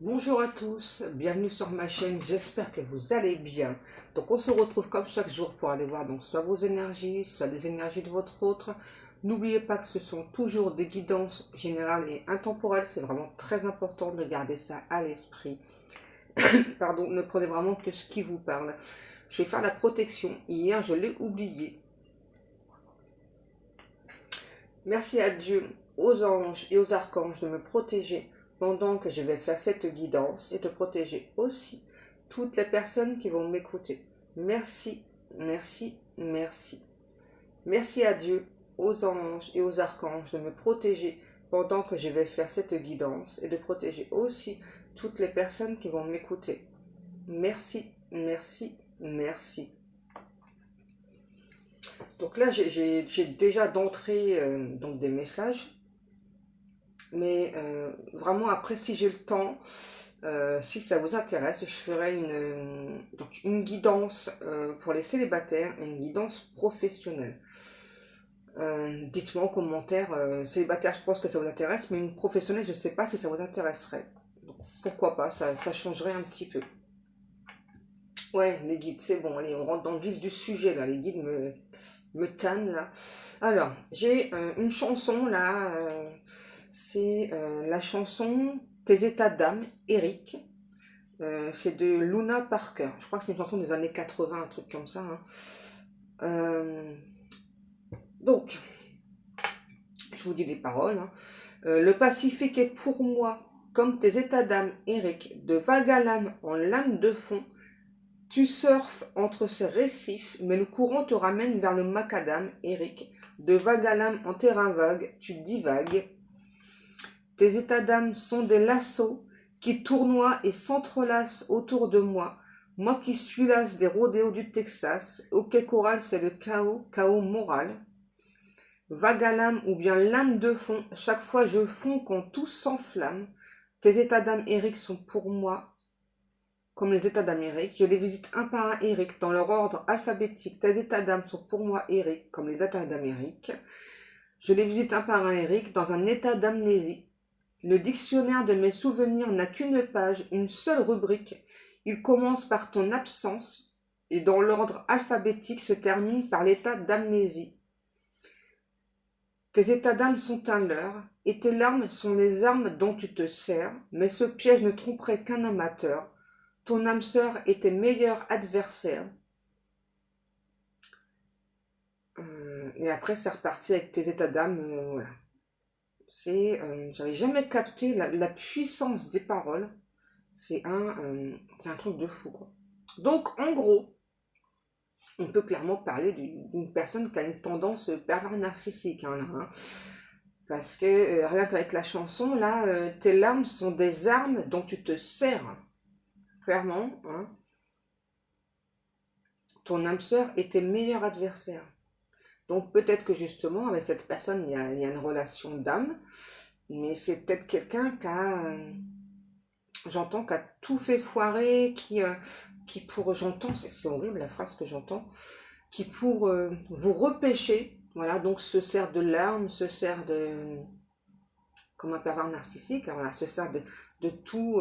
Bonjour à tous, bienvenue sur ma chaîne, j'espère que vous allez bien. Donc on se retrouve comme chaque jour pour aller voir donc soit vos énergies, soit des énergies de votre autre. N'oubliez pas que ce sont toujours des guidances générales et intemporelles, c'est vraiment très important de garder ça à l'esprit. Pardon, ne prenez vraiment que ce qui vous parle. Je vais faire la protection, hier je l'ai oublié. Merci à Dieu, aux anges et aux archanges de me protéger pendant que je vais faire cette guidance et de protéger aussi toutes les personnes qui vont m'écouter. Merci, merci, merci. Merci à Dieu, aux anges et aux archanges de me protéger pendant que je vais faire cette guidance et de protéger aussi toutes les personnes qui vont m'écouter. Merci, merci, merci. Donc là, j'ai déjà d'entrée donc des messages. Mais vraiment, après, si j'ai le temps, si ça vous intéresse, je ferai donc une guidance pour les célibataires, une guidance professionnelle. Dites-moi en commentaire, célibataire, je pense que ça vous intéresse, mais une professionnelle, je ne sais pas si ça vous intéresserait. Donc, pourquoi pas, ça changerait un petit peu. Ouais, les guides, c'est bon, allez, on rentre dans le vif du sujet, là, les guides me tannent, là. Alors, j'ai une chanson, là, c'est la chanson Tes états d'âme, Eric. C'est de Luna Parker. Je crois que c'est une chanson des années 80, un truc comme ça, hein. Euh, donc, je vous dis les paroles, hein. Le Pacifique est pour moi comme tes états d'âme, Eric, de vague à lame en lame de fond. Tu surfes entre ces récifs, mais le courant te ramène vers le macadam, Eric. De vague à lame en terrain vague, tu divagues. Tes états d'âme sont des lassos qui tournoient et s'entrelacent autour de moi. Moi qui suis las des rodéos du Texas, au quai choral c'est le chaos moral. Vague à lame ou bien lame de fond, chaque fois je fonds quand tout s'enflamme. Tes états d'âme, Eric, sont pour moi comme les états d'Amérique. Je les visite un par un, Eric, dans leur ordre alphabétique. Tes états d'âme sont pour moi, Eric, comme les états d'Amérique. Je les visite un par un, Eric, dans un état d'amnésie. Le dictionnaire de mes souvenirs n'a qu'une page, une seule rubrique. Il commence par ton absence et dans l'ordre alphabétique se termine par l'état d'amnésie. Tes états d'âme sont un leurre et tes larmes sont les armes dont tu te sers, mais ce piège ne tromperait qu'un amateur. Ton âme sœur est tes meilleurs adversaires. Et après, c'est reparti avec tes états d'âme. Voilà. J'avais jamais capté la puissance des paroles. C'est un truc de fou, quoi. Donc, en gros, on peut clairement parler d'une personne qui a une tendance pervers narcissique, hein, là, hein. Parce que rien qu'avec la chanson, là, tes larmes sont des armes dont tu te sers. Clairement, hein. Ton âme sœur est tes meilleurs adversaires. Donc peut-être que justement, avec cette personne, il y a une relation d'âme, mais c'est peut-être quelqu'un j'entends, qui a tout fait foirer, j'entends, c'est horrible la phrase que j'entends, qui pour vous repêcher, voilà, donc se sert de larmes, se sert comme un pervers narcissique, hein, voilà, se sert de tout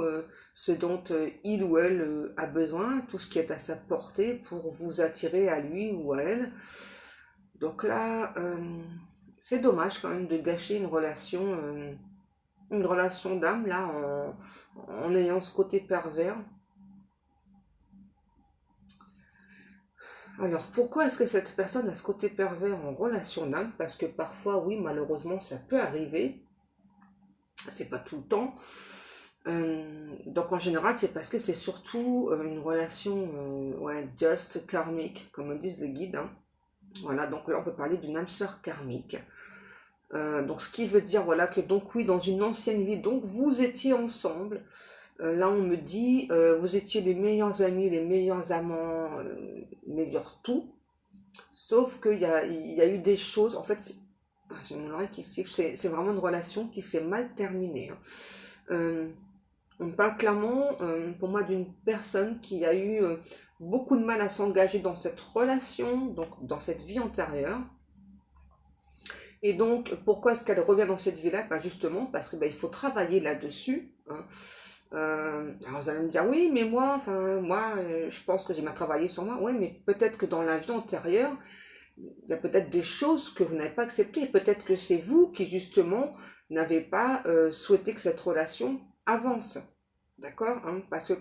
ce dont il ou elle a besoin, tout ce qui est à sa portée pour vous attirer à lui ou à elle. Donc là, c'est dommage quand même de gâcher une relation d'âme là en ayant ce côté pervers. Alors pourquoi est-ce que cette personne a ce côté pervers en relation d'âme? Parce que parfois, oui, malheureusement, ça peut arriver. C'est pas tout le temps. Donc en général, c'est parce que c'est surtout une relation just karmique, comme disent les guides, hein. Voilà, donc là on peut parler d'une âme sœur karmique. Donc ce qui veut dire voilà que donc oui dans une ancienne vie donc vous étiez ensemble. Là on me dit vous étiez les meilleurs amis, les meilleurs amants, meilleurs tout. Sauf qu'il y a eu des choses en fait. J'ai mon oreille qui siffle. C'est vraiment une relation qui s'est mal terminée, hein. On parle clairement pour moi d'une personne qui a eu beaucoup de mal à s'engager dans cette relation, donc dans cette vie antérieure. Et donc, pourquoi est-ce qu'elle revient dans cette vie-là? Ben justement, parce que il faut travailler là-dessus, hein. Alors vous allez me dire, oui, mais moi, enfin, moi, je pense que j'ai bien travaillé sur moi. Oui, mais peut-être que dans la vie antérieure, il y a peut-être des choses que vous n'avez pas acceptées. Peut-être que c'est vous qui, justement, n'avez pas souhaité que cette relation avance. D'accord, hein? Parce que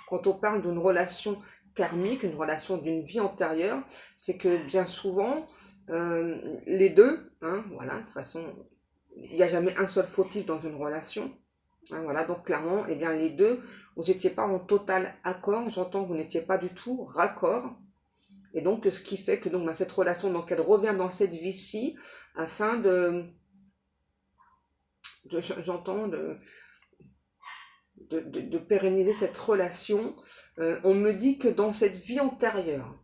quand on parle d'une relation karmique, une relation d'une vie antérieure, c'est que bien souvent, les deux, hein, voilà, de toute façon, il n'y a jamais un seul fautif dans une relation. Hein, voilà, donc clairement, eh bien, les deux, vous n'étiez pas en total accord. J'entends que vous n'étiez pas du tout raccord. Et donc, ce qui fait que donc, bah, cette relation, donc, elle revient dans cette vie-ci afin j'entends, de pérenniser cette relation. On me dit que dans cette vie antérieure,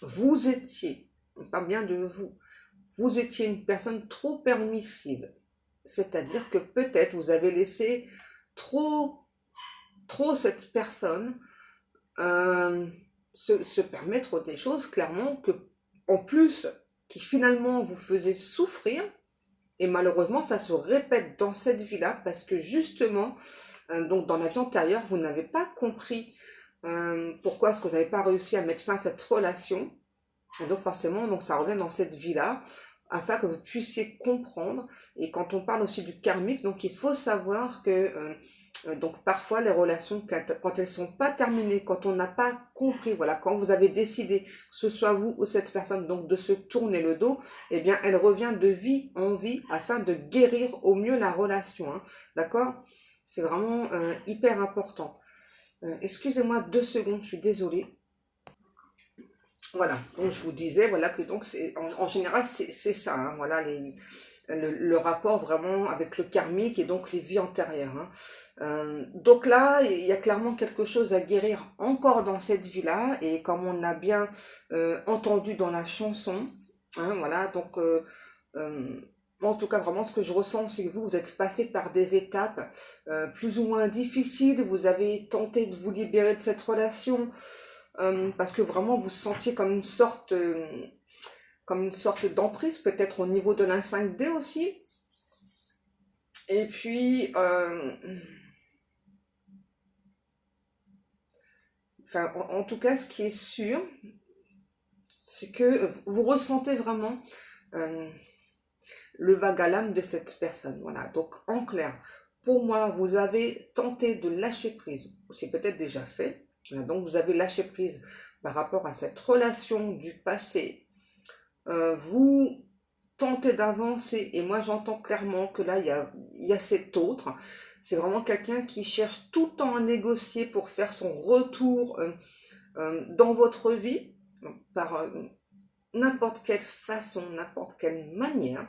vous étiez, on parle bien de vous étiez une personne trop permissive. C'est-à-dire que peut-être vous avez laissé trop cette personne se permettre des choses, clairement, que en plus, qui finalement vous faisaient souffrir. Et malheureusement, ça se répète dans cette vie-là parce que justement, donc dans la vie antérieure, vous n'avez pas compris pourquoi est-ce que vous n'avez pas réussi à mettre fin à cette relation. Et donc forcément, donc ça revient dans cette vie-là afin que vous puissiez comprendre. Et quand on parle aussi du karmique, donc il faut savoir que donc parfois les relations, quand elles sont pas terminées, quand on n'a pas compris, voilà, quand vous avez décidé, que ce soit vous ou cette personne, donc de se tourner le dos, eh bien elle revient de vie en vie afin de guérir au mieux la relation. Hein, d'accord? C'est vraiment hyper important. Excusez-moi 2 secondes, je suis désolée. Voilà, donc je vous disais, voilà que donc c'est en général c'est ça, hein, voilà le rapport vraiment avec le karmique et donc les vies antérieures. Hein. Donc là, il y a clairement quelque chose à guérir encore dans cette vie-là et comme on a bien entendu dans la chanson, hein, voilà, donc moi, en tout cas vraiment ce que je ressens, c'est que vous êtes passé par des étapes plus ou moins difficiles, vous avez tenté de vous libérer de cette relation. Parce que vraiment vous sentiez comme une sorte d'emprise, peut-être au niveau de l'un 5D aussi. Et puis, enfin, en tout cas, ce qui est sûr, c'est que vous ressentez vraiment euh, le vague à l'âme de cette personne. Voilà. Donc, en clair, pour moi, vous avez tenté de lâcher prise. C'est peut-être déjà fait. Voilà. Donc, vous avez lâché prise par rapport à cette relation du passé. Vous tentez d'avancer et moi j'entends clairement que là il y a cet autre. C'est vraiment quelqu'un qui cherche tout le temps à négocier pour faire son retour dans votre vie par n'importe quelle façon, n'importe quelle manière.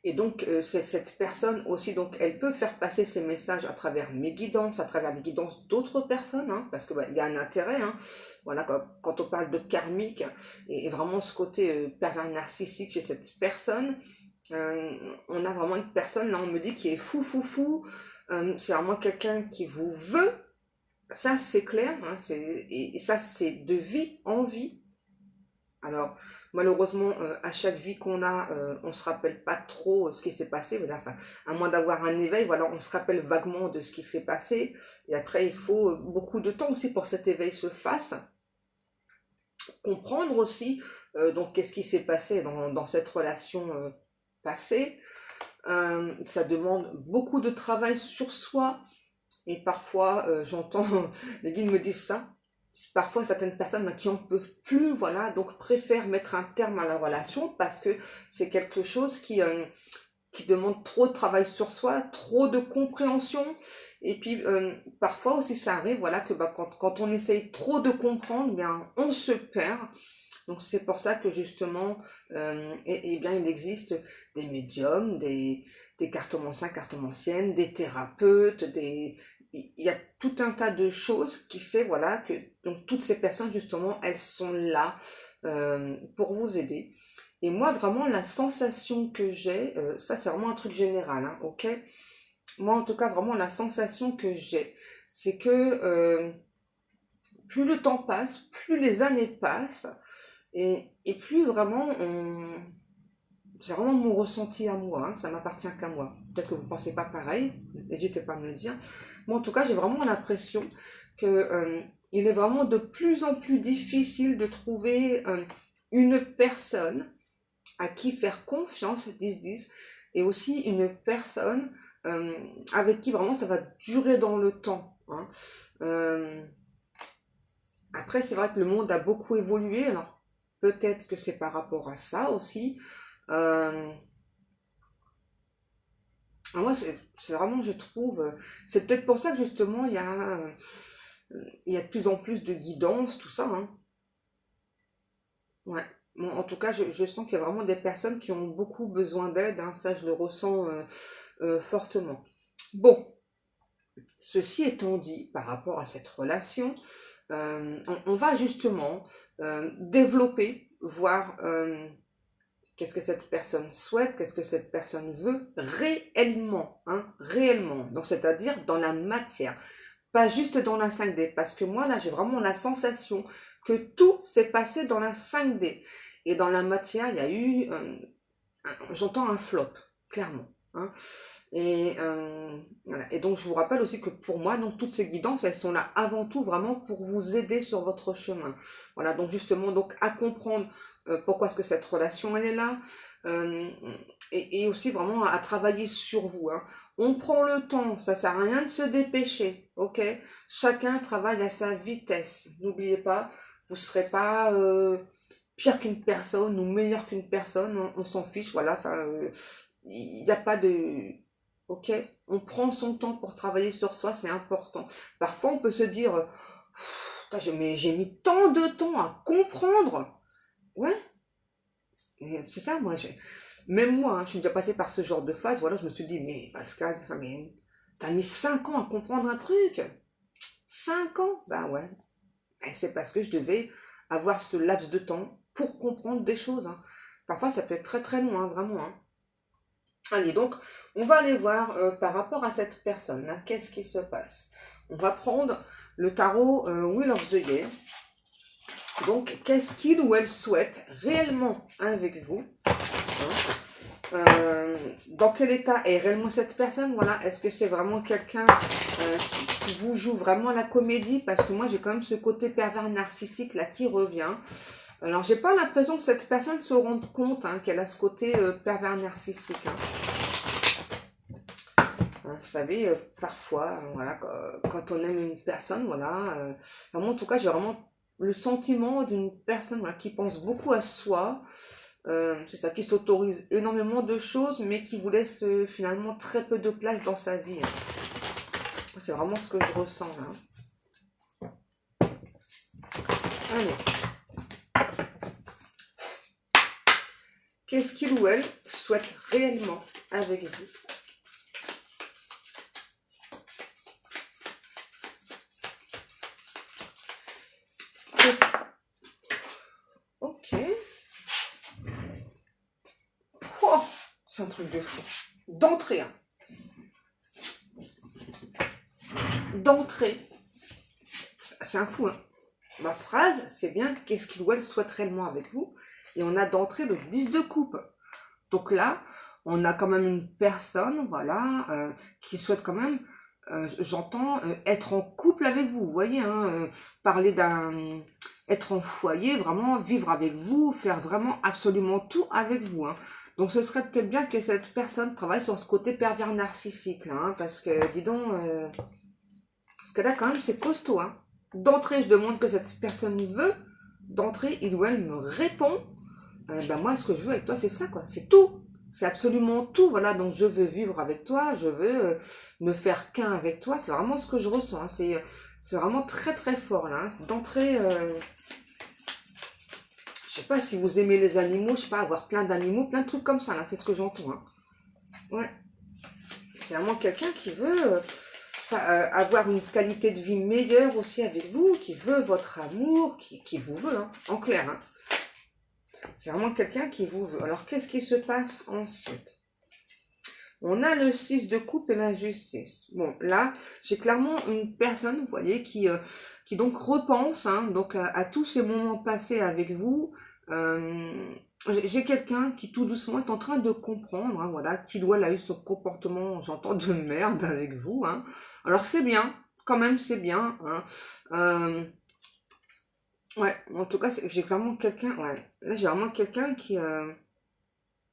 Et donc, c'est cette personne aussi, donc, elle peut faire passer ses messages à travers mes guidances, à travers les guidances d'autres personnes, hein, parce que bah, il y a un intérêt, hein. Voilà, quand on parle de karmique et vraiment ce côté pervers narcissique chez cette personne, on a vraiment une personne, là, on me dit qui est fou, c'est vraiment quelqu'un qui vous veut, ça c'est clair, hein, et ça c'est de vie en vie. Alors, malheureusement, à chaque vie qu'on a, on se rappelle pas trop ce qui s'est passé. Voilà, enfin, à moins d'avoir un éveil, voilà, on se rappelle vaguement de ce qui s'est passé. Et après, il faut beaucoup de temps aussi pour que cet éveil se fasse. Comprendre aussi, donc, qu'est-ce qui s'est passé dans cette relation passée. Ça demande beaucoup de travail sur soi. Et parfois, j'entends, les guides me disent ça. Parfois, certaines personnes qui en peuvent plus, voilà, donc préfèrent mettre un terme à la relation parce que c'est quelque chose qui demande trop de travail sur soi, trop de compréhension. Et puis, parfois aussi, ça arrive, voilà, que bah, quand on essaye trop de comprendre, bien, on se perd. Donc, c'est pour ça que justement, bien, il existe des médiums, des cartomanciens, cartomanciennes, des thérapeutes, il y a tout un tas de choses qui fait voilà que donc toutes ces personnes justement elles sont là pour vous aider et moi vraiment la sensation que j'ai ça c'est vraiment un truc général hein, ok, moi en tout cas vraiment la sensation que j'ai c'est que plus le temps passe, plus les années passent et plus vraiment c'est vraiment mon ressenti à moi, hein, ça m'appartient qu'à moi. Peut-être que vous ne pensez pas pareil, n'hésitez pas à me le dire. Moi, en tout cas, j'ai vraiment l'impression que il est vraiment de plus en plus difficile de trouver une personne à qui faire confiance, 10-10, et aussi une personne avec qui vraiment ça va durer dans le temps. Hein. Euh, Après, c'est vrai que le monde a beaucoup évolué, alors peut-être que c'est par rapport à ça aussi. Euh, Moi, c'est vraiment, je trouve, c'est peut-être pour ça que justement, il y a de plus en plus de guidance, tout ça. Hein. Ouais. Bon, en tout cas, je sens qu'il y a vraiment des personnes qui ont beaucoup besoin d'aide, hein. Ça, je le ressens fortement. Bon, ceci étant dit, par rapport à cette relation, on va justement développer, voir qu'est-ce que cette personne souhaite, qu'est-ce que cette personne veut réellement, hein, réellement. Donc, c'est-à-dire dans la matière, pas juste dans la 5D, parce que moi, là, j'ai vraiment la sensation que tout s'est passé dans la 5D. Et dans la matière, il y a eu, j'entends un flop, clairement. Hein. Voilà. Et donc je vous rappelle aussi que pour moi, donc toutes ces guidances, elles sont là avant tout vraiment pour vous aider sur votre chemin. Voilà, donc justement donc à comprendre pourquoi est-ce que cette relation elle est là, euh, et aussi vraiment à travailler sur vous. Hein. On prend le temps, ça sert à rien de se dépêcher, ok? Chacun travaille à sa vitesse. N'oubliez pas, vous serez pas pire qu'une personne ou meilleur qu'une personne, on s'en fiche, voilà. Enfin, il n'y a pas de... Ok, on prend son temps pour travailler sur soi, c'est important. Parfois, on peut se dire, j'ai mis tant de temps à comprendre. Ouais, c'est ça, moi. Même moi, hein, je suis déjà passée par ce genre de phase. Voilà, je me suis dit, mais Pascal, mais t'as mis 5 ans à comprendre un truc. 5 ans? Bah ouais. Et c'est parce que je devais avoir ce laps de temps pour comprendre des choses. Hein. Parfois, ça peut être très très long, hein, vraiment. Hein. Allez, donc, on va aller voir par rapport à cette personne, là, qu'est-ce qui se passe. On va prendre le tarot Wheel of the Year. Donc, qu'est-ce qu'il ou elle souhaite réellement avec vous, hein. Dans quel état est réellement cette personne? Voilà, est-ce que c'est vraiment quelqu'un qui vous joue vraiment la comédie? Parce que moi, j'ai quand même ce côté pervers narcissique là qui revient. Alors, j'ai pas l'impression que cette personne se rende compte hein, qu'elle a ce côté pervers narcissique. Hein. Vous savez, parfois, voilà, quand on aime une personne, voilà, moi en tout cas, j'ai vraiment le sentiment d'une personne voilà, qui pense beaucoup à soi, c'est ça, qui s'autorise énormément de choses, mais qui vous laisse finalement très peu de place dans sa vie. Hein. C'est vraiment ce que je ressens là. Allez. Qu'est-ce qu'il ou elle souhaite réellement avec vous? Ok. Oh, c'est un truc de fou. D'entrée. Hein. D'entrée. C'est un fou. Hein. Ma phrase, c'est bien qu'est-ce qu'il ou elle souhaite réellement avec vous. Et on a d'entrée le 10 de coupe. Donc là, on a quand même une personne, voilà, qui souhaite quand même, j'entends, être en couple avec vous. Vous voyez, hein, parler d'un, être en foyer, vraiment vivre avec vous, faire vraiment absolument tout avec vous. Hein. Donc ce serait peut-être bien que cette personne travaille sur ce côté pervers narcissique, là, hein, parce que, dis donc, parce que là quand même c'est costaud. Hein. D'entrée, je demande que cette personne veut. D'entrée, il ou elle me répond. Ben moi, ce que je veux avec toi, c'est ça, quoi. C'est tout. C'est absolument tout. Voilà, donc je veux vivre avec toi. Je veux ne faire qu'un avec toi. C'est vraiment ce que je ressens. Hein. C'est vraiment très, très fort, là. Hein. D'entrée, je sais pas si vous aimez les animaux. Je sais pas, avoir plein d'animaux, plein de trucs comme ça, là. C'est ce que j'entends. Hein. Ouais. C'est vraiment quelqu'un qui veut avoir une qualité de vie meilleure aussi avec vous, qui veut votre amour, qui vous veut, hein. En clair, hein. C'est vraiment quelqu'un qui vous veut. Alors, qu'est-ce qui se passe ensuite? On a le 6 de coupe et la justice. Bon, là, j'ai clairement une personne, vous voyez, qui donc repense hein, donc à tous ces moments passés avec vous. J'ai quelqu'un qui tout doucement est en train de comprendre, hein, voilà, qu'il ou elle a eu ce comportement, j'entends, de merde avec vous, hein. Alors c'est bien, quand même c'est bien, hein. Euh, ouais, en tout cas, j'ai clairement quelqu'un, ouais, là j'ai vraiment quelqu'un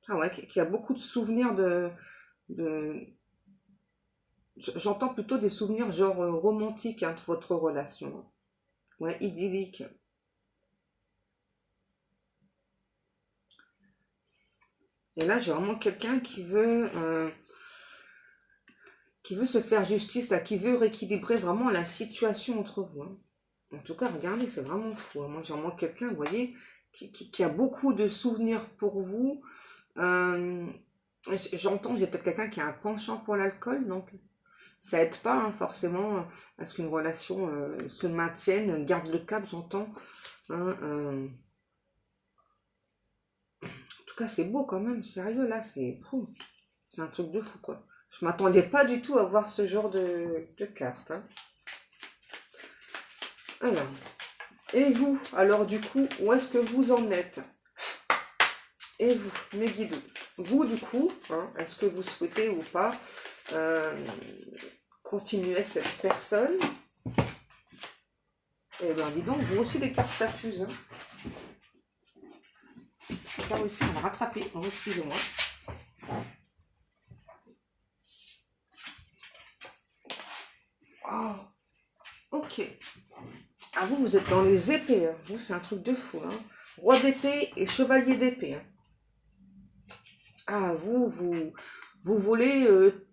ah ouais, qui a beaucoup de souvenirs de, j'entends plutôt des souvenirs genre romantiques, hein, de votre relation. Ouais, idyllique. Et là, j'ai vraiment quelqu'un qui veut se faire justice, là, qui veut rééquilibrer vraiment la situation entre vous, hein. En tout cas, regardez, c'est vraiment fou, hein. Moi, j'ai vraiment quelqu'un, vous voyez, qui a beaucoup de souvenirs pour vous. Euh, J'entends, j'ai peut-être quelqu'un qui a un penchant pour l'alcool, donc ça aide pas, hein, forcément à ce qu'une relation se maintienne, garde le cap, j'entends, hein. En tout cas, c'est beau quand même, sérieux, là, c'est un truc de fou, quoi. Je m'attendais pas du tout à voir ce genre de carte, hein. Alors, et vous, alors du coup, où est-ce que vous en êtes? Et vous, mes guides, vous du coup, hein, est-ce que vous souhaitez ou pas euh, continuer avec cette personne? Eh bien, dis donc, vous aussi les cartes s'affusent, hein. Ça aussi, on va rattraper. Oh, excusez-moi. Oh, ok. Ah, vous êtes dans les épées, hein. Vous, c'est un truc de fou, hein. Roi d'épée et chevalier d'épée, hein. Ah, vous voulez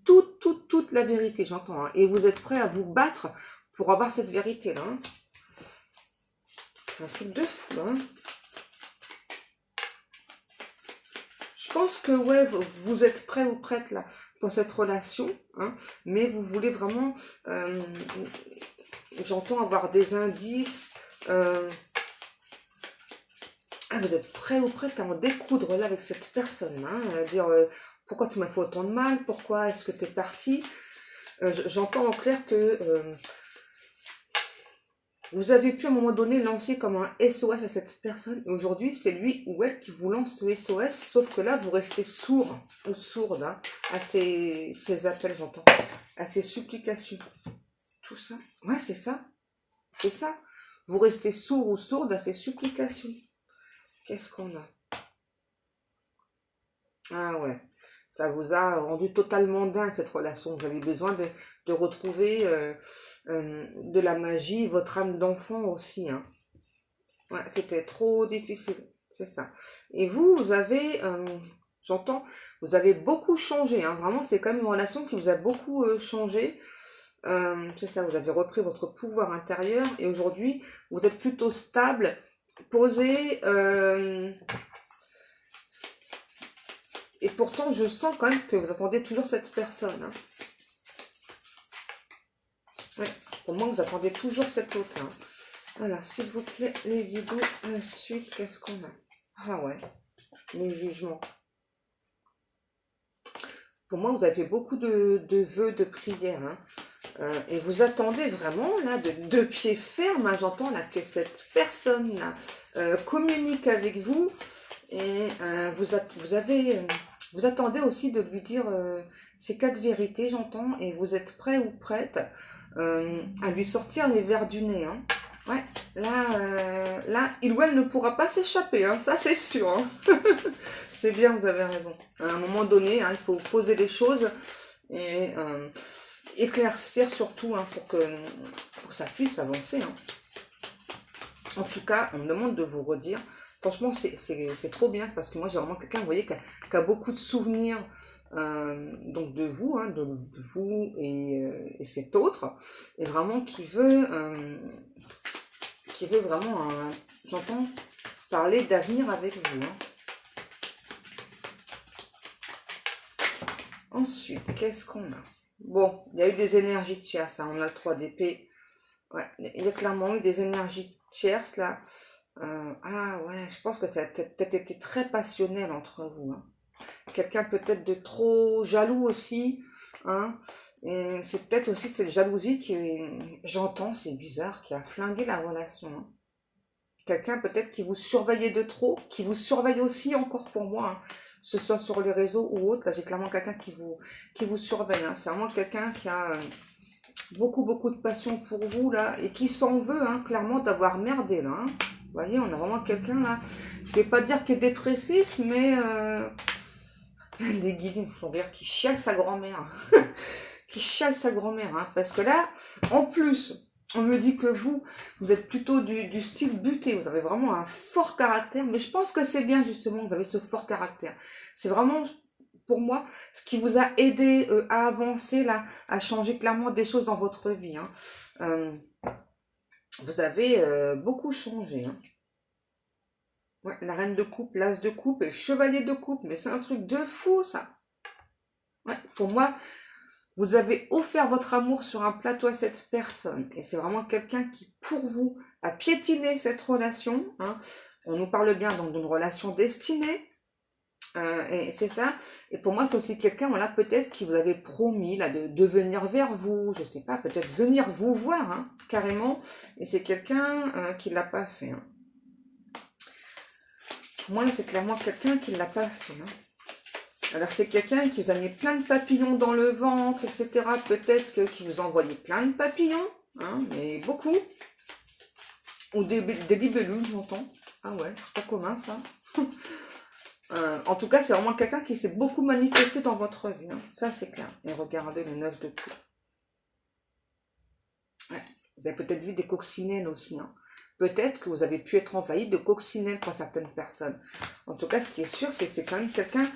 toute la vérité, j'entends, hein. Et vous êtes prêt à vous battre pour avoir cette vérité-là, hein. C'est un truc de fou, hein. Je pense que, ouais, vous êtes prêt ou prête, là, pour cette relation, hein. Mais vous voulez vraiment, euh, j'entends avoir des indices, ah, vous êtes prêt ou prête à en découdre, là, avec cette personne, hein. Dire, pourquoi tu m'as fait autant de mal? Pourquoi est-ce que tu es parti? J'entends en clair que vous avez pu à un moment donné lancer comme un SOS à cette personne. Et aujourd'hui, c'est lui ou elle qui vous lance ce SOS. Sauf que là, vous restez sourd ou sourde, hein, à ces appels, j'entends. À ces supplications. Tout ça. Ouais, c'est ça. C'est ça. Vous restez sourd ou sourde à ces supplications. Qu'est-ce qu'on a? Ah ouais. Ça vous a rendu totalement dingue cette relation. Vous avez besoin de retrouver de la magie, votre âme d'enfant aussi, hein. Ouais, c'était trop difficile, c'est ça. Et vous avez, j'entends, vous avez beaucoup changé, hein. Vraiment, c'est quand même une relation qui vous a beaucoup changé. C'est ça, vous avez repris votre pouvoir intérieur et aujourd'hui, vous êtes plutôt stable, posé. Et pourtant, je sens quand même que vous attendez toujours cette personne, hein. Ouais, pour moi, vous attendez toujours cette autre, hein. Alors, s'il vous plaît, les guides, la suite, qu'est-ce qu'on a? Ah ouais, le jugement. Pour moi, vous avez fait beaucoup de vœux, de prières, hein. Et vous attendez vraiment, là, de deux pieds fermes, hein, j'entends, là, que cette personne-là communique avec vous. Et vous attendez aussi de lui dire ces quatre vérités, j'entends, et vous êtes prêt ou prête à lui sortir les vers du nez, hein. Ouais, là, il ou elle ne pourra pas s'échapper, hein, ça c'est sûr, hein. C'est bien, vous avez raison. À un moment donné, hein, il faut poser les choses et éclaircir surtout, hein, pour que ça puisse avancer, hein. En tout cas, on me demande de vous redire. Franchement, c'est trop bien parce que moi, j'ai vraiment quelqu'un, vous voyez, qui a beaucoup de souvenirs donc de vous, hein, de vous et cet autre, et vraiment qui veut vraiment, j'entends, parler d'avenir avec vous, hein. Ensuite, qu'est-ce qu'on a? Bon, il y a eu des énergies tierces, hein, on a le 3 d'épée. Ouais, il y a clairement eu des énergies tierces, là. Ah ouais, je pense que ça a peut-être été très passionnel entre vous, hein. Quelqu'un peut-être de trop jaloux aussi, hein. Et c'est peut-être aussi cette jalousie qui, j'entends, c'est bizarre, qui a flingué la relation, hein. quelqu'un peut-être qui vous surveillait de trop, qui vous surveille aussi encore pour moi, hein, que ce soit sur les réseaux ou autre. Là, j'ai clairement quelqu'un qui vous surveille. Hein. C'est vraiment quelqu'un qui a beaucoup, beaucoup de passion pour vous, là, et qui s'en veut, hein, clairement, d'avoir merdé, là. Hein. Vous voyez, on a vraiment quelqu'un, là, je vais pas dire qu'il est dépressif, mais des guides, ils me font rire, qui chiale sa grand-mère. Qui chiale sa grand-mère, hein, parce que là, en plus, on me dit que vous êtes plutôt du style buté, vous avez vraiment un fort caractère, mais je pense que c'est bien, justement, vous avez ce fort caractère. C'est vraiment, pour moi, ce qui vous a aidé à avancer, là, à changer clairement des choses dans votre vie. Hein. Euh, vous avez beaucoup changé. Hein. Ouais, la reine de coupe, l'as de coupe et chevalier de coupe, mais c'est un truc de fou, ça. Ouais, pour moi, vous avez offert votre amour sur un plateau à cette personne. Et c'est vraiment quelqu'un qui, pour vous, a piétiné cette relation. Hein. On nous parle bien donc d'une relation destinée. Et c'est ça. Et pour moi, c'est aussi quelqu'un, voilà, peut-être qui vous avait promis là de venir vers vous. Je sais pas, peut-être venir vous voir, hein, carrément. Et c'est quelqu'un qui l'a pas fait. Hein. Moi, là, c'est clairement quelqu'un qui l'a pas fait. Hein. Alors c'est quelqu'un qui vous a mis plein de papillons dans le ventre, etc. Peut-être qui vous a envoyé plein de papillons, hein, mais beaucoup. Ou des libellules, j'entends. Ah ouais, c'est pas commun ça. En tout cas, c'est vraiment quelqu'un qui s'est beaucoup manifesté dans votre vie. Hein. Ça, c'est clair. Et regardez le 9 de coupe. Ouais. Vous avez peut-être vu des coccinelles aussi. Hein. Peut-être que vous avez pu être envahi de coccinelles pour certaines personnes. En tout cas, ce qui est sûr, c'est que c'est quand même quelqu'un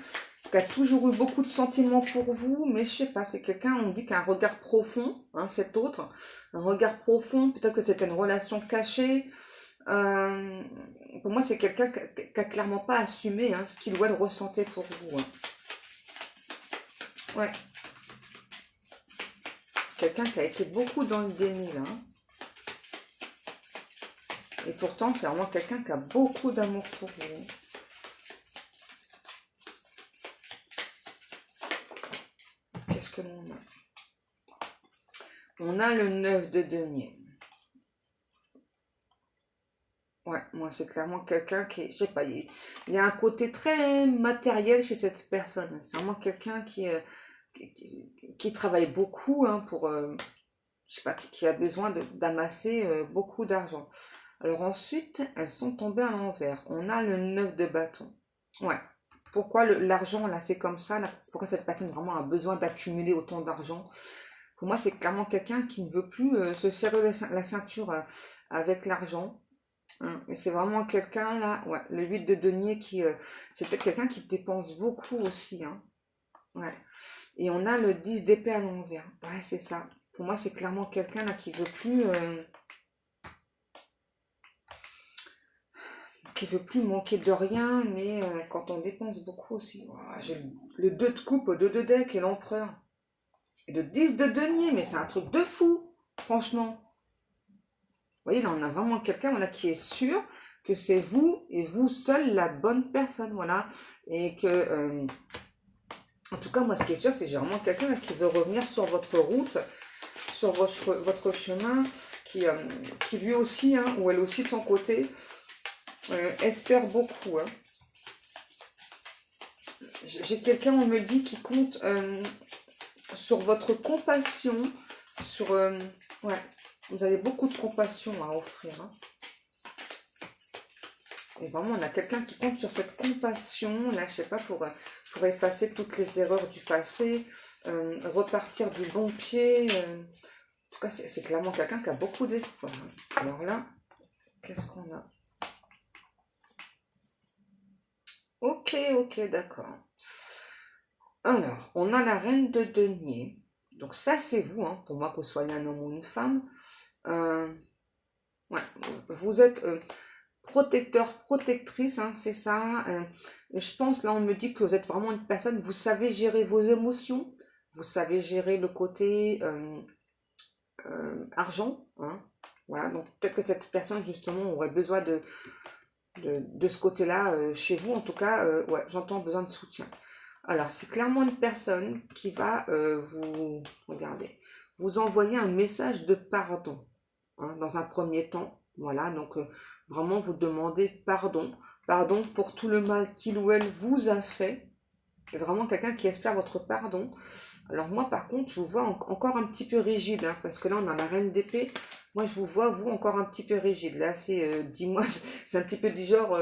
qui a toujours eu beaucoup de sentiments pour vous, mais je sais pas, c'est quelqu'un, on dit qu'un regard profond, hein, cet autre, un regard profond, peut-être que c'était une relation cachée. Pour moi, c'est quelqu'un qui a clairement pas assumé hein, ce qu'il ou elle ressentait pour vous. Hein. Ouais. Quelqu'un qui a été beaucoup dans le déni, là. Et pourtant, c'est vraiment quelqu'un qui a beaucoup d'amour pour vous. Qu'est-ce que l'on a? On a le 9 de denier. Ouais, moi, c'est clairement quelqu'un qui, je sais pas, il y a un côté très matériel chez cette personne. C'est vraiment quelqu'un qui travaille beaucoup hein, pour, je sais pas, qui a besoin d'amasser beaucoup d'argent. Alors ensuite, elles sont tombées à l'envers. On a le 9 de bâton. Ouais. Pourquoi l'argent, là, c'est comme ça là, pourquoi cette personne vraiment a besoin d'accumuler autant d'argent? Pour moi, c'est clairement quelqu'un qui ne veut plus se serrer la ceinture avec l'argent. Hein. Et c'est vraiment quelqu'un, là, ouais, le 8 de denier qui... c'est peut-être quelqu'un qui dépense beaucoup aussi. Hein. Ouais. Et on a le 10 d'épée à l'envers. Ouais, c'est ça. Pour moi, c'est clairement quelqu'un, là, qui veut plus... qui veut plus manquer de rien, mais quand on dépense beaucoup aussi. Voilà, j'ai le 2 de coupe, le 2 de deck et l'empereur. Et le 10 de denier, mais c'est un truc de fou, franchement. Vous voyez, là, on a vraiment quelqu'un voilà, qui est sûr que c'est vous et vous seul la bonne personne, voilà. Et que, en tout cas, moi, ce qui est sûr, c'est que j'ai vraiment quelqu'un qui veut revenir sur votre route, sur votre chemin, qui lui aussi, hein, ou elle aussi de son côté, espère beaucoup. Hein. J'ai quelqu'un, on me dit, qui compte sur votre compassion, sur... ouais, vous avez beaucoup de compassion à offrir. Hein. Et vraiment, on a quelqu'un qui compte sur cette compassion, là, je sais pas, pour effacer toutes les erreurs du passé, repartir du bon pied. En tout cas, c'est clairement quelqu'un qui a beaucoup d'espoir. Hein. Alors là, qu'est-ce qu'on a? Ok, d'accord. Alors, on a la reine de denier. Donc ça, c'est vous, hein, pour moi, que vous soyez un homme ou une femme. Ouais, vous êtes protecteur, protectrice, hein, c'est ça. Je pense, là, on me dit que vous êtes vraiment une personne, vous savez gérer vos émotions, vous savez gérer le côté argent. Hein, voilà, donc peut-être que cette personne, justement, aurait besoin de ce côté-là chez vous. En tout cas, ouais, j'entends besoin de soutien. Alors, c'est clairement une personne qui va regardez, vous envoyer un message de pardon, hein, dans un premier temps. Voilà, donc vraiment vous demandez pardon. Pardon pour tout le mal qu'il ou elle vous a fait. C'est vraiment quelqu'un qui espère votre pardon. Alors moi par contre je vous vois encore un petit peu rigide, hein, parce que là on a la reine d'épée. Moi je vous vois vous encore un petit peu rigide. Là c'est dis-moi, c'est un petit peu du genre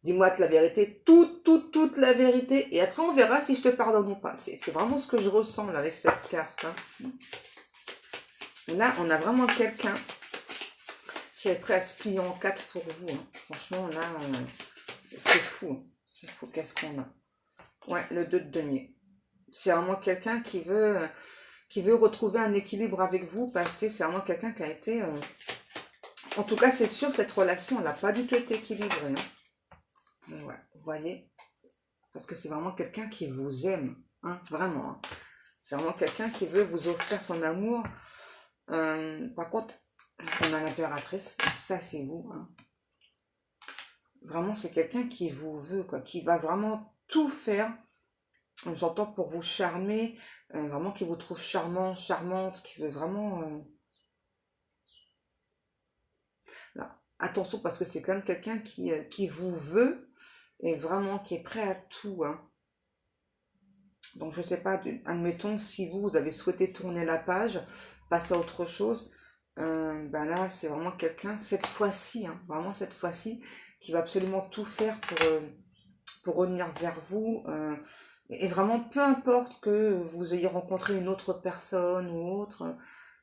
dis-moi toute la vérité, toute la vérité. Et après on verra si je te pardonne ou pas. C'est vraiment ce que je ressens là avec cette carte. Hein. Là on a vraiment quelqu'un qui est prêt à se plier en quatre pour vous. Hein. Franchement là c'est fou. Hein. C'est fou, qu'est-ce qu'on a. Ouais, le 2 de denier. C'est vraiment quelqu'un qui veut retrouver un équilibre avec vous parce que c'est vraiment quelqu'un qui a été... En tout cas, c'est sûr, cette relation, elle n'a pas du tout été équilibrée. Hein. Mais ouais, vous voyez. Parce que c'est vraiment quelqu'un qui vous aime. Hein, vraiment. Hein. C'est vraiment quelqu'un qui veut vous offrir son amour. Par contre, on a l'impératrice. Ça, c'est vous. Hein. Vraiment, c'est quelqu'un qui vous veut, quoi. Qui va vraiment tout faire. J'entends pour vous charmer, vraiment qui vous trouve charmant, charmante, qui veut vraiment... Là. Attention parce que c'est quand même quelqu'un qui vous veut et vraiment qui est prêt à tout. Hein. Donc je sais pas, admettons si vous avez souhaité tourner la page, passer à autre chose, ben là c'est vraiment quelqu'un, cette fois-ci, hein, vraiment cette fois-ci, qui va absolument tout faire pour revenir vers vous. Et vraiment, peu importe que vous ayez rencontré une autre personne ou autre,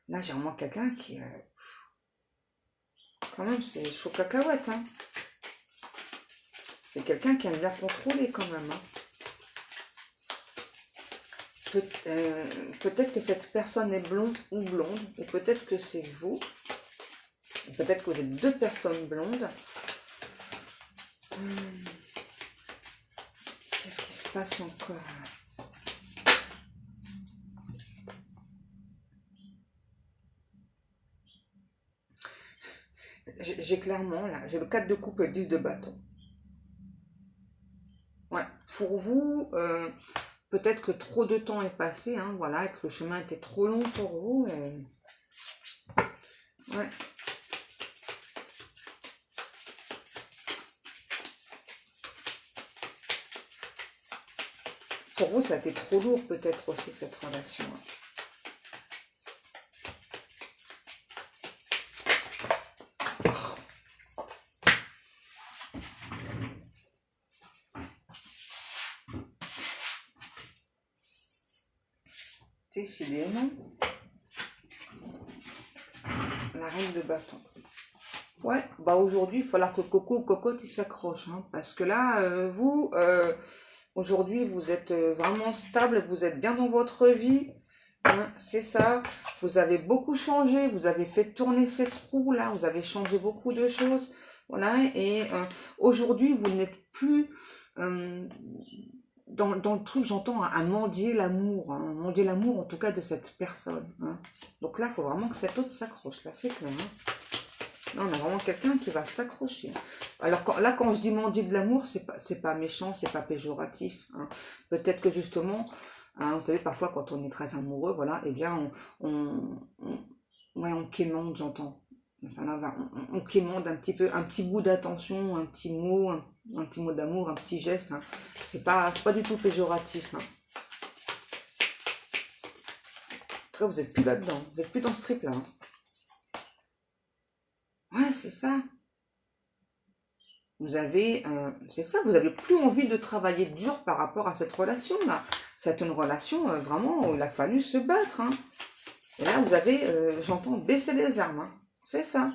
là j'ai vraiment quelqu'un qui, quand même, c'est chaud cacahuète. Hein. C'est quelqu'un qui aime bien contrôler quand même. Hein. Peut-être que cette personne est blonde ou blonde, et peut-être que c'est vous. Peut-être que vous êtes deux personnes blondes. Qu'est-ce qui se passe encore ? J'ai clairement, là, j'ai le 4 de coupe et le 10 de bâton. Ouais, pour vous, peut-être que trop de temps est passé, hein, voilà, et que le chemin était trop long pour vous. Et... Ouais. Pour vous, ça a été trop lourd peut-être aussi cette relation. Hein. Décidément, la reine de bâton. Ouais, bah aujourd'hui, il va falloir que Coco ou Cocotte il s'accroche, hein, parce que là, vous, aujourd'hui, vous êtes vraiment stable, vous êtes bien dans votre vie, hein, c'est ça. Vous avez beaucoup changé, vous avez fait tourner cette roue là, vous avez changé beaucoup de choses, voilà. Et aujourd'hui, vous n'êtes plus dans le truc, j'entends, à mendier l'amour, hein, mendier l'amour en tout cas de cette personne. Hein. Donc là, il faut vraiment que cet autre s'accroche, là, c'est clair. Hein. Là, on a vraiment quelqu'un qui va s'accrocher. Alors là, quand je dis mendier de l'amour, c'est pas méchant, c'est pas péjoratif. Hein. Peut-être que justement, hein, vous savez, parfois quand on est très amoureux, voilà, eh bien, ouais, on quémande, j'entends. Enfin là, on quémande un petit peu, un petit bout d'attention, un petit mot, un petit mot d'amour, un petit geste. Hein. C'est pas du tout péjoratif. Hein. En tout cas, vous êtes plus là-dedans, vous êtes plus dans ce trip-là. Hein. Ouais, c'est ça. Vous avez, c'est ça, vous avez plus envie de travailler dur par rapport à cette relation-là. C'est une relation vraiment où il a fallu se battre. Hein. Et là, vous avez, j'entends, baisser les armes. Hein. C'est ça.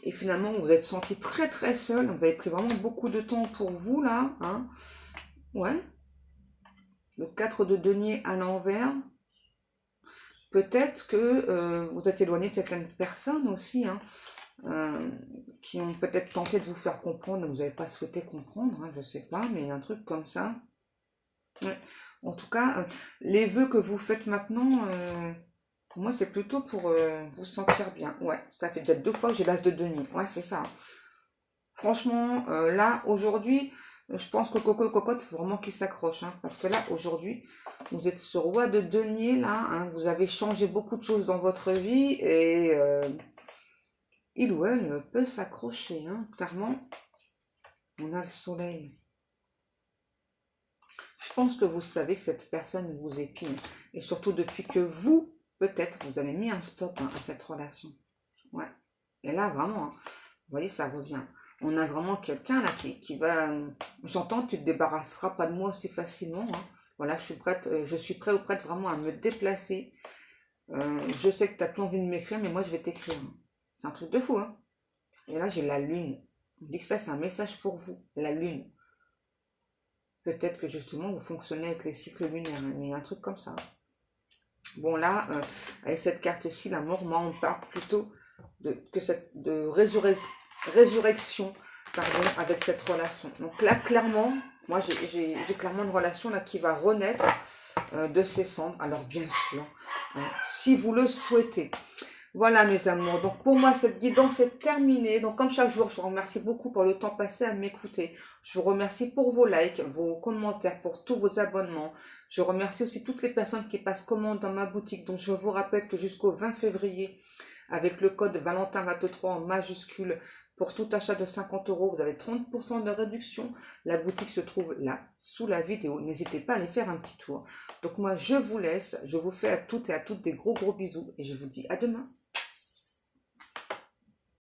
Et finalement, vous êtes senti très très seul. Vous avez pris vraiment beaucoup de temps pour vous, là. Hein. Ouais. Le 4 de denier à l'envers. Peut-être que vous êtes éloigné de certaines personnes aussi. Hein. Qui ont peut-être tenté de vous faire comprendre, mais vous n'avez pas souhaité comprendre, hein, je sais pas, mais un truc comme ça. Ouais. En tout cas, les vœux que vous faites maintenant, pour moi, c'est plutôt pour vous sentir bien. Ouais, ça fait déjà 2 fois que j'ai l'as de denier. Ouais, c'est ça. Franchement, là, aujourd'hui, je pense que Coco et Cocotte, il faut vraiment qu'ils s'accrochent. Hein, parce que là, aujourd'hui, vous êtes ce roi de denier, là. Hein, vous avez changé beaucoup de choses dans votre vie et... il ou elle peut s'accrocher, hein. Clairement, on a le soleil. Je pense que vous savez que cette personne vous épine. Et surtout depuis que vous, peut-être, vous avez mis un stop à cette relation. Ouais. Et là, vraiment, hein, vous voyez, ça revient. On a vraiment quelqu'un là qui va... J'entends, tu te débarrasseras pas de moi aussi facilement. Hein. Voilà, je suis prêt ou prête vraiment à me déplacer. Je sais que tu as plus envie de m'écrire, mais moi, je vais t'écrire. C'est un truc de fou. Hein. Et là, j'ai la lune. On dit que ça, c'est un message pour vous. La lune. Peut-être que justement, vous fonctionnez avec les cycles lunaires, hein, mais un truc comme ça. Bon, là, avec cette carte-ci, la mort, moi, on parle plutôt de résurrection, pardon, avec cette relation. Donc là, clairement, moi, j'ai clairement une relation là qui va renaître de ses cendres. Alors, bien sûr, hein, si vous le souhaitez. Voilà mes amours, donc pour moi cette guidance est terminée, donc comme chaque jour je vous remercie beaucoup pour le temps passé à m'écouter, je vous remercie pour vos likes, vos commentaires, pour tous vos abonnements, je remercie aussi toutes les personnes qui passent commande dans ma boutique, donc je vous rappelle que jusqu'au 20 février, avec le code Valentin23 en majuscule, pour tout achat de 50 €, vous avez 30% de réduction. La boutique se trouve là, sous la vidéo. N'hésitez pas à aller faire un petit tour. Donc moi, je vous laisse. Je vous fais à toutes et à toutes des gros bisous. Et je vous dis à demain.